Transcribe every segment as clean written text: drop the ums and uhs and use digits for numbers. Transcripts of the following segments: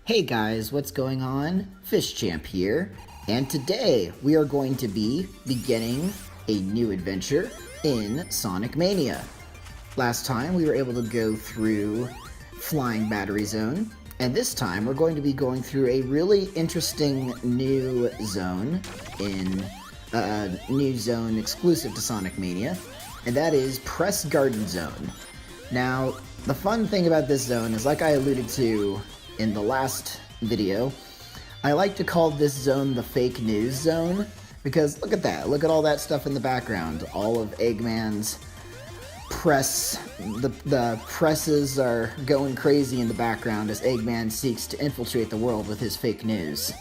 Hey guys, what's going on? Fish Champ here, and today we are going to be beginning a new adventure in Sonic Mania. Last time we were able to go through Flying Battery Zone, and this time we're going to be going through a really interesting new zone exclusive to Sonic Mania, and that is Press Garden Zone. Now, the fun thing about this zone is, like I alluded to in the last video, I like to call this zone the fake news zone, because look at that, look at all that stuff in the background. All of Eggman's press, the presses are going crazy in the background as Eggman seeks to infiltrate the world with his fake news.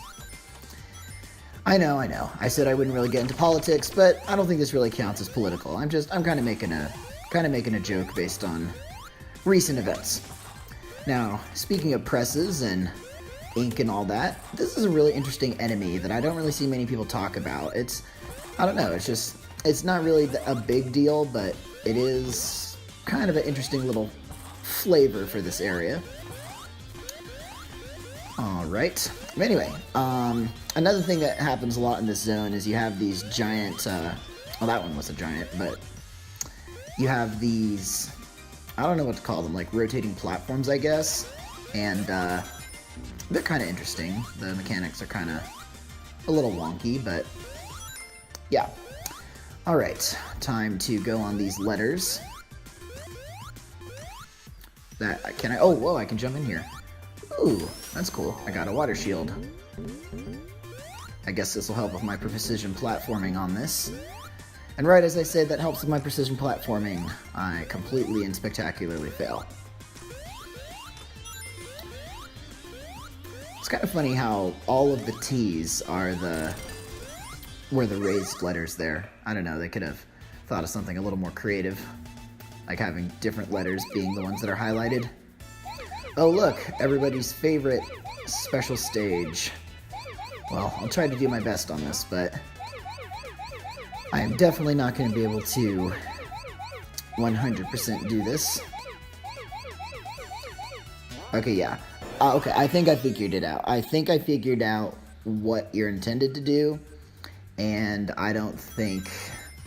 I know, I said I wouldn't really get into politics, but I don't think this really counts as political. I'm kind of making a joke based on recent events. Now, speaking of presses and ink and all that, this is a really interesting enemy that I don't really see many people talk about. I don't know, it's not really a big deal, but it is kind of an interesting little flavor for this area. Alright, anyway, another thing that happens a lot in this zone is you have these giant, well, that one was a giant, but you have these, I don't know what to call them, like rotating platforms, I guess, and they're kind of interesting. The mechanics are kind of a little wonky, but yeah. Alright, time to go on these letters. Oh, whoa, I can jump in here. Ooh, that's cool. I got a water shield. I guess this will help with my precision platforming on this. And right as I say that helps with my precision platforming, I completely and spectacularly fail. It's kind of funny how all of the T's were the raised letters there. I don't know, they could have thought of something a little more creative, like having different letters being the ones that are highlighted. Oh look, everybody's favorite special stage. Well, I'll try to do my best on this, but I am definitely not going to be able to 100% do this. Okay, yeah. Okay, I think I figured it out. I think I figured out what you're intended to do, and I don't think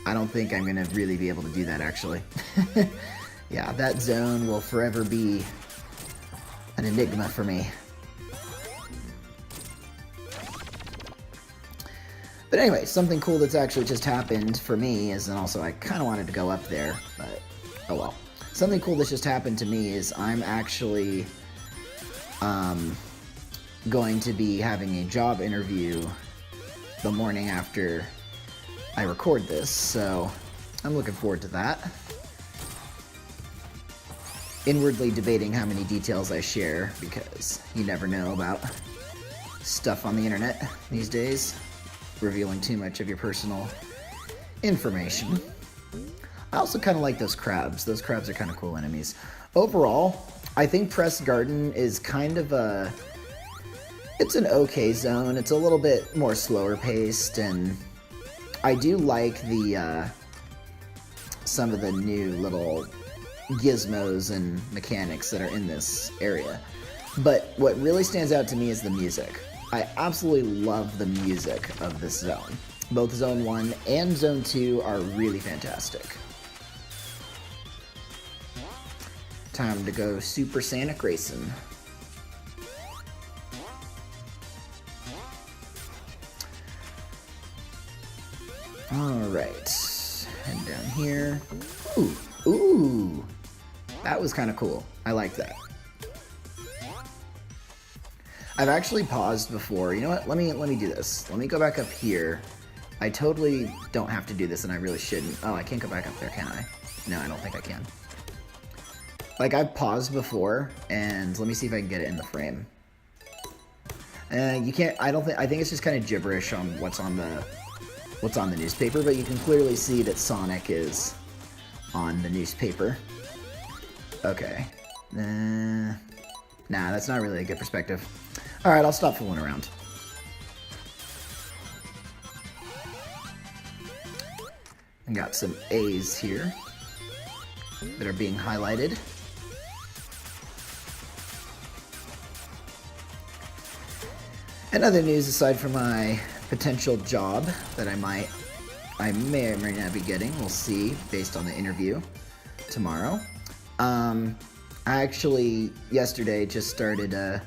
I'm going to really be able to do that, actually. Yeah, that zone will forever be an enigma for me. But anyway, something cool that's actually just happened for me is, and also I kind of wanted to go up there, but oh well. Something cool that's just happened to me is I'm actually going to be having a job interview the morning after I record this, so I'm looking forward to that. Inwardly debating how many details I share, because you never know about stuff on the internet these days, revealing too much of your personal information. I also kind of like those crabs. Those crabs are kind of cool enemies. Overall, I think Press Garden is kind of it's an okay zone. It's a little bit more slower paced, and I do like some of the new little gizmos and mechanics that are in this area. But what really stands out to me is the music. I absolutely love the music of this zone. Both Zone 1 and Zone 2 are really fantastic. Time to go Super Sonic Racing. Alright, head down here. Ooh, that was kind of cool. I like that. I've actually paused before. You know what? Let me do this. Let me go back up here. I totally don't have to do this, and I really shouldn't. Oh, I can't go back up there, can I? No, I don't think I can. Like, I've paused before, and let me see if I can get it in the frame. You can't. I think it's just kind of gibberish on what's on the newspaper, but you can clearly see that Sonic is on the newspaper. Okay. Nah, that's not really a good perspective. Alright, I'll stop fooling around. I got some A's here that are being highlighted. And other news aside from my potential job that I may or may not be getting, we'll see based on the interview tomorrow. I actually yesterday just started a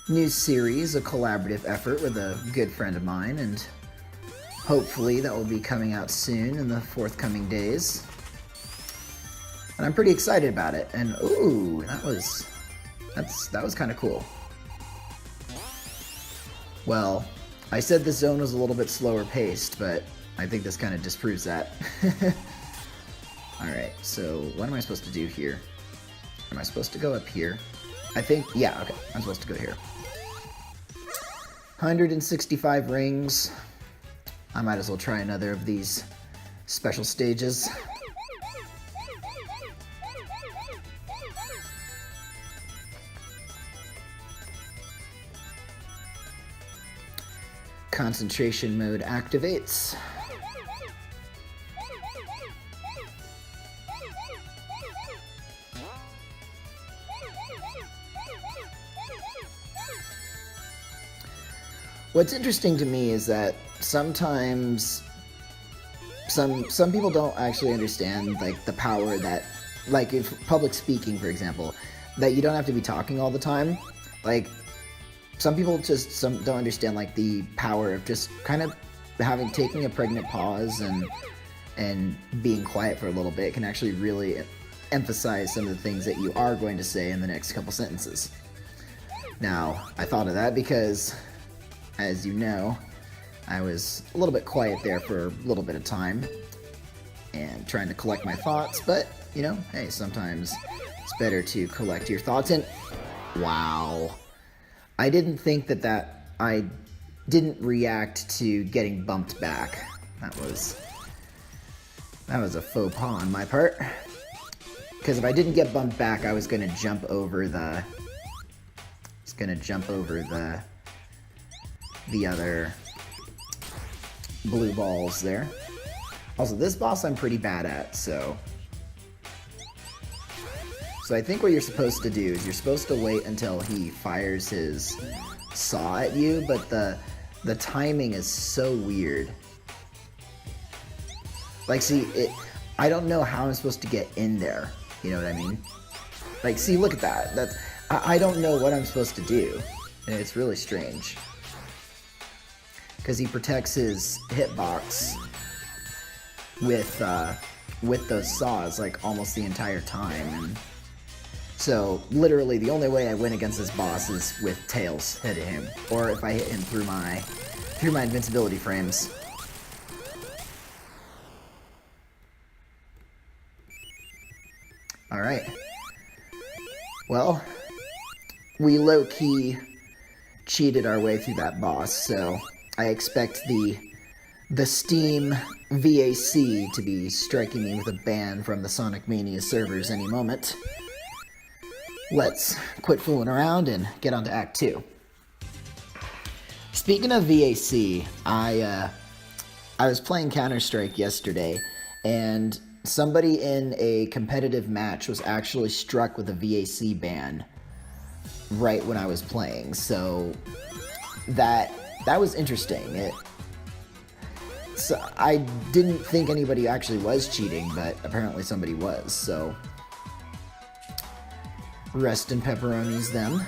new series, a collaborative effort with a good friend of mine, and hopefully that will be coming out soon in the forthcoming days. And I'm pretty excited about it. And ooh, that was kind of cool. Well, I said this zone was a little bit slower paced, but I think this kind of disproves that. Alright, so what am I supposed to do here? Am I supposed to go up here? I think, yeah, okay, I'm supposed to go here. 165 rings. I might as well try another of these special stages. Concentration mode activates. What's interesting to me is that sometimes some people don't actually understand like the power that, like if public speaking, for example, that you don't have to be talking all the time. Like some people just don't understand like the power of just kind of taking a pregnant pause and being quiet for a little bit can actually really emphasize some of the things that you are going to say in the next couple sentences. Now, I thought of that because, as you know, I was a little bit quiet there for a little bit of time and trying to collect my thoughts, but, you know, hey, sometimes it's better to collect your thoughts and... Wow. I didn't think that I didn't react to getting bumped back. That was a faux pas on my part. Because if I didn't get bumped back, I was gonna jump over the other blue balls there. Also, this boss I'm pretty bad at, so I think what you're supposed to do is you're supposed to wait until he fires his saw at you, but the timing is so weird. Like, see, I don't know how I'm supposed to get in there, you know what I mean? Like, see, look at that. I don't know what I'm supposed to do, and it's really strange. Because he protects his hitbox with those saws, like, almost the entire time, and so, literally, the only way I win against this boss is with Tails hitting him, or if I hit him through my invincibility frames. Alright. Well, we low-key cheated our way through that boss, so I expect the Steam VAC to be striking me with a ban from the Sonic Mania servers any moment. Let's quit fooling around and get on to Act 2. Speaking of VAC, I was playing Counter-Strike yesterday, and somebody in a competitive match was actually struck with a VAC ban right when I was playing, so that was interesting. So I didn't think anybody actually was cheating, but apparently somebody was, so rest in pepperonis, them.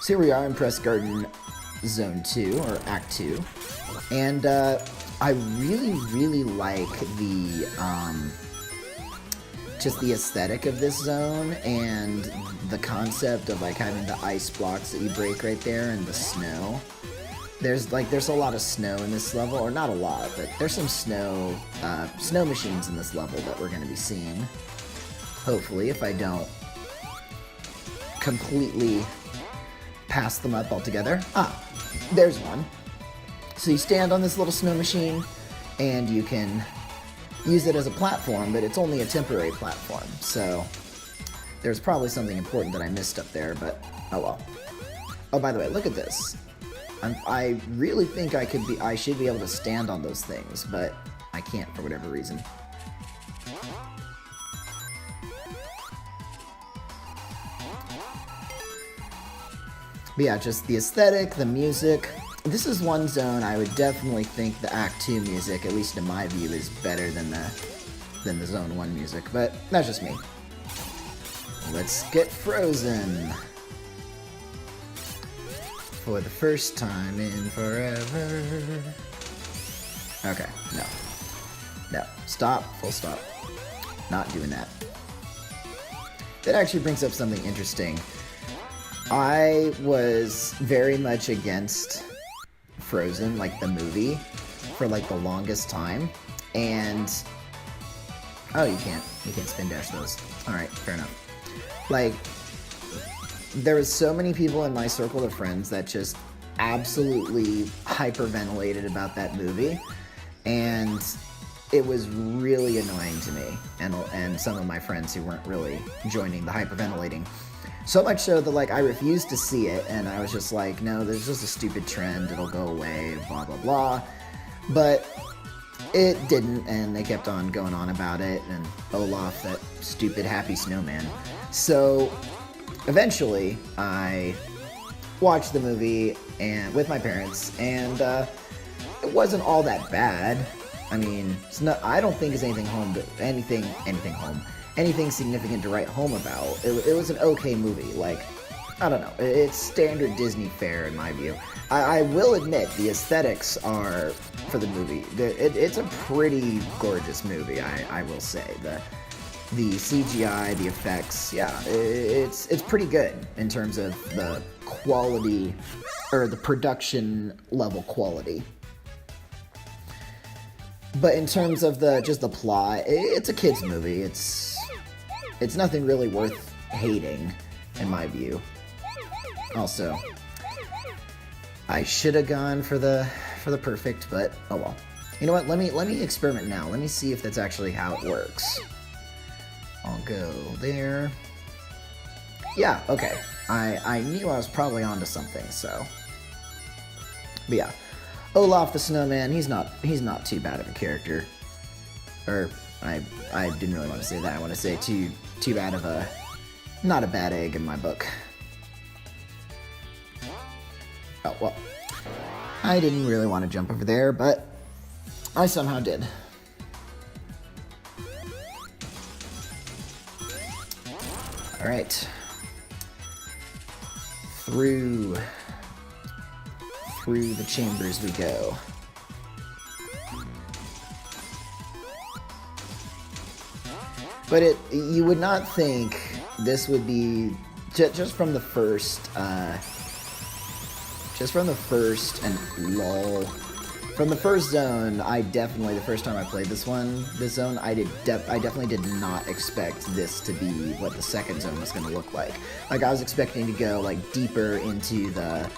So here we are in Press Garden Zone 2, or Act 2, and I really like the, just the aesthetic of this zone, and the concept of, like, having the ice blocks that you break right there, and the snow. There's a lot of snow in this level, or not a lot, but there's some snow machines in this level that we're going to be seeing. Hopefully, if I don't completely pass them up altogether. Ah, there's one. So you stand on this little snow machine, and you can use it as a platform, but it's only a temporary platform, so there's probably something important that I missed up there, but oh well. Oh, by the way, look at this. I really think I should be able to stand on those things, but I can't for whatever reason. But yeah, just the aesthetic, the music. This is one zone I would definitely think the Act 2 music, at least in my view, is better than the Zone 1 music, but that's just me. Let's get frozen. For the first time in forever. Okay, no. No, stop, full stop. Not doing that. That actually brings up something interesting. I was very much against Frozen, like the movie, for like the longest time, and oh, you can't spin dash those. All right, fair enough. Like, there was so many people in my circle of friends that just absolutely hyperventilated about that movie, and it was really annoying to me and some of my friends who weren't really joining the hyperventilating. So much so that, like, I refused to see it, and I was just like, no, there's just a stupid trend, it'll go away, blah, blah, blah. But it didn't, and they kept on going on about it, and Olaf, that stupid happy snowman. So, eventually, I watched the movie and with my parents, and it wasn't all that bad. I mean, it's not, I don't think it's anything significant to write home about. It was an okay movie. Like, I don't know. It's standard Disney fare in my view. I will admit the aesthetics are, for the movie, it's a pretty gorgeous movie, I will say. The CGI, the effects, yeah, it's pretty good in terms of the quality, or the production level quality. But in terms of just the plot, it's a kid's movie. It's nothing really worth hating, in my view. Also, I should have gone for the perfect, but oh well. You know what? Let me experiment now. Let me see if that's actually how it works. I'll go there. Yeah, okay. I knew I was probably onto something, so. But yeah. Olaf the Snowman, he's not too bad of a character. Or I didn't really want to say that. I want to say too bad of a, not a bad egg in my book. Oh, well. I didn't really want to jump over there, but I somehow did. Alright. Through the chambers we go. But you would not think this would be just from the first and lull. From the first zone, the first time I played this zone, I definitely did not expect this to be what the second zone was going to look like. Like, I was expecting to go, like, deeper into the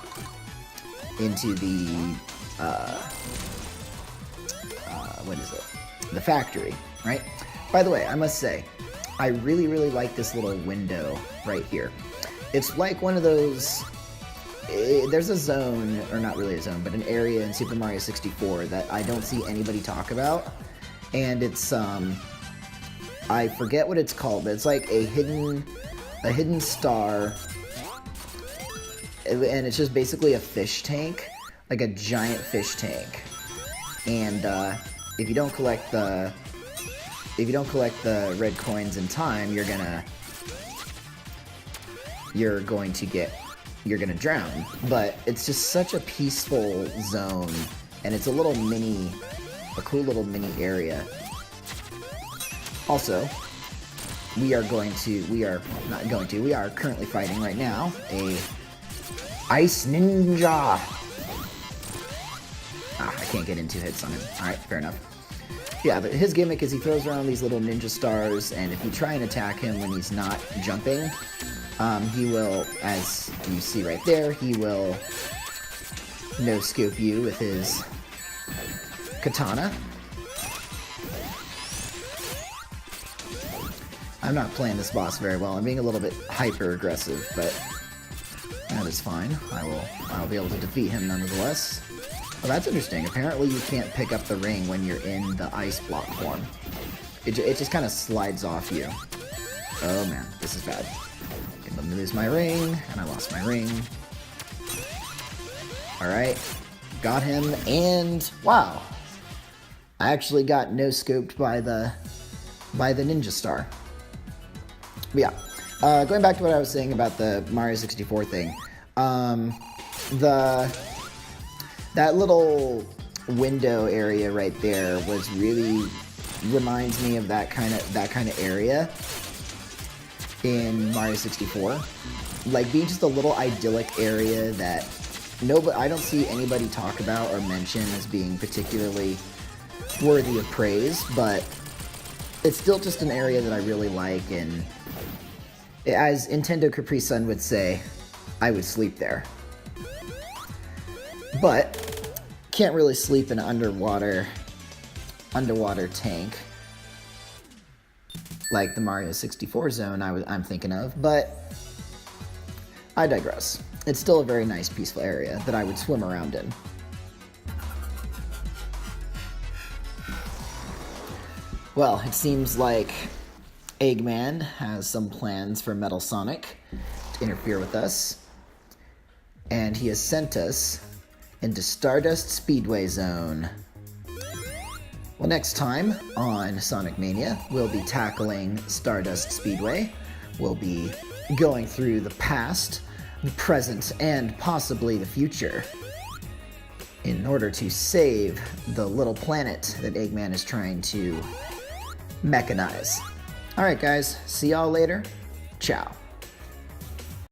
what is it? The factory, right? By the way, I must say, I really, really like this little window right here. It's like one of those, there's a zone, or not really a zone, but an area in Super Mario 64 that I don't see anybody talk about, and it's, I forget what it's called, but it's like a hidden star, and it's just basically a fish tank, like a giant fish tank. And if you don't collect the red coins in time, you're gonna drown. But it's just such a peaceful zone, and it's a cool little mini area. Also, we are currently fighting right now a Ice Ninja! I can't get in 2 hits on him. Alright, fair enough. Yeah, but his gimmick is he throws around these little ninja stars, and if you try and attack him when he's not jumping, he will, as you see right there, he will no-scope you with his katana. I'm not playing this boss very well. I'm being a little bit hyper-aggressive, but that is fine. I'll be able to defeat him nonetheless. Well, that's interesting. Apparently you can't pick up the ring when you're in the ice block form. It just kind of slides off you. Oh man, this is bad. Okay, let me lose my ring, and I lost my ring. Alright, got him, and wow! I actually got no-scoped by the Ninja Star. But yeah, going back to what I was saying about the Mario 64 thing, that little window area right there reminds me of that kind of area in Mario 64. Like being just a little idyllic area that I don't see anybody talk about or mention as being particularly worthy of praise, but it's still just an area that I really like, and as Nintendo Capri Sun would say, I would sleep there. But can't really sleep in an underwater tank like the Mario 64 zone I'm thinking of, but I digress. It's still a very nice, peaceful area that I would swim around in. Well, it seems like Eggman has some plans for Metal Sonic to interfere with us, and he has sent us into Stardust Speedway Zone. Well, next time on Sonic Mania, we'll be tackling Stardust Speedway. We'll be going through the past, the present, and possibly the future in order to save the little planet that Eggman is trying to mechanize. Alright guys, see y'all later. Ciao.